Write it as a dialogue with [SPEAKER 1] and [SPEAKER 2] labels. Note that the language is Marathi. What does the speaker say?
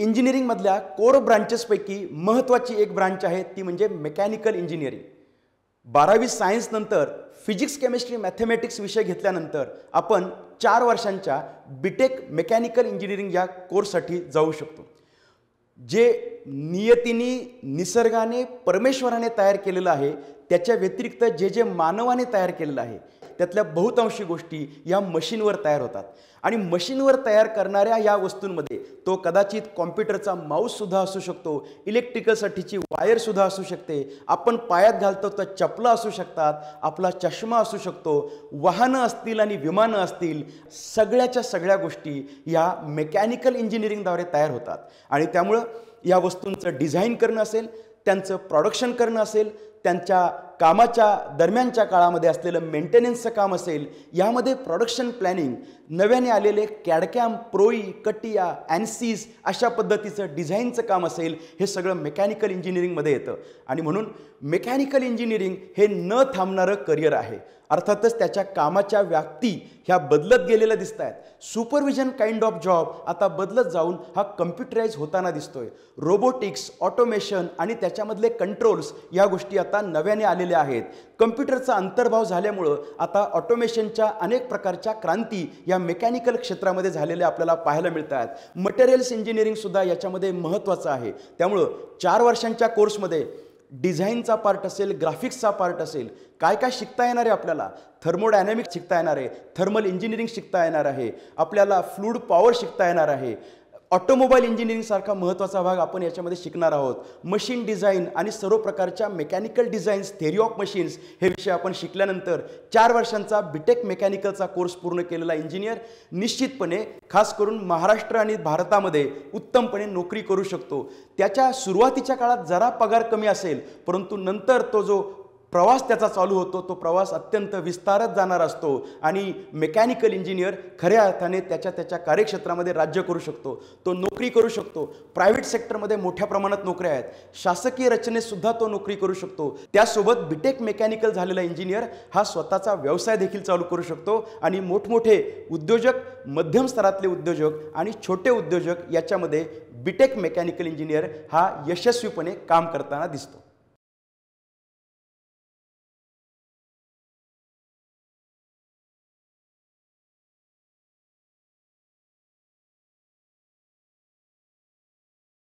[SPEAKER 1] इंजिनिअरिंगमधल्या कोर ब्रांचेसपैकी महत्त्वाची एक ब्रांच आहे ती म्हणजे मेकॅनिकल इंजिनिअरिंग। 12वी सायन्स नंतर फिजिक्स केमिस्ट्री मॅथमॅटिक्स विषय घेतल्यानंतर आपण 4 वर्षांच्या बीटेक मेकॅनिकल इंजिनिअरिंग या कोर्ससाठी जाऊ शकतो। जे नियतीने निसर्गाने परमेश्वराने तयार केलेलं आहे त्याच्या व्यतिरिक्त जे जे मानवाने तयार केलेलं आहे त्यातल्या बहुतांशी गोष्टी या मशीनवर तयार होतात आणि मशीनवर तयार करणाऱ्या या वस्तूंमध्ये तो कदाचित कॉम्प्युटरचा माऊस सुद्धा असू शकतो, इलेक्ट्रिकलसाठीची वायर सुद्धा असू शकते, आपण पायात घालतो तर चपला असू शकतात, आपला चष्मा असू शकतो, वाहनं असतील आणि विमानं असतील, सगळ्याच्या सगळ्या गोष्टी या मेकॅनिकल इंजिनिअरिंगद्वारे तयार होतात। आणि त्यामुळं या वस्तूंचं डिझाईन करणं असेल, त्यांचं प्रोडक्शन करणं असेल, त्यांच्या कामाच्या दरम्यानच्या काळामध्ये असलेलं मेंटेनन्सचं काम असेल, यामध्ये प्रोडक्शन प्लॅनिंग, नव्याने आलेले कॅडकॅम, प्रोई, कटिया, ॲन्सिस अशा पद्धतीचं डिझाईनचं काम असेल, हे सगळं मेकॅनिकल इंजिनिअरिंगमध्ये येतं। आणि म्हणून मेकॅनिकल इंजिनिअरिंग हे न थांबणारं करिअर आहे। अर्थातच त्याच्या कामाच्या व्याप्ती ह्या बदलत गेलेल्या दिसत आहेत। सुपरविजन काइंड ऑफ जॉब आता बदलत जाऊन हा कम्प्युटराइज होताना दिसतोय। रोबोटिक्स, ऑटोमेशन आणि त्याच्यामधले कंट्रोल्स या गोष्टी आता नव्याने आलेल्या आहेत। कम्प्युटरचा अंतर्भाव झाल्यामुळं आता ऑटोमेशनच्या अनेक प्रकारच्या क्रांती या मेकॅनिकल क्षेत्रामध्ये झालेल्या आपल्याला पाहायला मिळतात। मटेरियल्स इंजिनिअरिंग सुद्धा याच्यामध्ये महत्त्वाचं आहे। त्यामुळं 4 वर्षांच्या कोर्समध्ये डिझाईनचा पार्ट असेल, ग्राफिक्सचा पार्ट असेल, काय काय शिकता येणार आहे आपल्याला, थर्मोडायनॅमिक्स शिकता येणार आहे, थर्मल इंजिनिअरिंग शिकता येणार आहे, आपल्याला फ्लूइड पॉवर शिकता येणार आहे, ऑटोमोबाईल इंजिनिअरिंग सारखा महत्त्वाचा भाग आपण याच्यामध्ये शिकणार आहोत। मशीन डिझाईन आणि सर्व प्रकारच्या mechanical designs, theory of machines हे विषय आपण शिकल्यानंतर 4 वर्षांचा बीटेक मेकॅनिकलचा कोर्स पूर्ण केलेला इंजिनियर निश्चितपणे खास करून महाराष्ट्र आणि भारतामध्ये उत्तमपणे नोकरी करू शकतो। त्याच्या सुरुवातीच्या काळात जरा पगार कमी असेल, परंतु नंतर तो जो प्रवास त्याचा चालू होतो तो प्रवास अत्यंत विस्तारत जाणार असतो आणि मेकॅनिकल इंजिनियर खऱ्या अर्थाने त्याच्या कार्यक्षेत्रामध्ये राज्य करू शकतो, तो नोकरी करू शकतो। प्रायव्हेट सेक्टरमध्ये मोठ्या प्रमाणात नोकऱ्या आहेत, शासकीय रचनेत सुद्धा तो नोकरी करू शकतो। त्यासोबत बीटेक मेकॅनिकल झालेला इंजिनियर हा स्वतःचा व्यवसाय देखील चालू करू शकतो आणि मोठमोठे उद्योजक, मध्यम स्तरातले उद्योजक आणि छोटे उद्योजक याच्यामध्ये बीटेक मेकॅनिकल इंजिनियर हा यशस्वीपणे काम करताना दिसतो।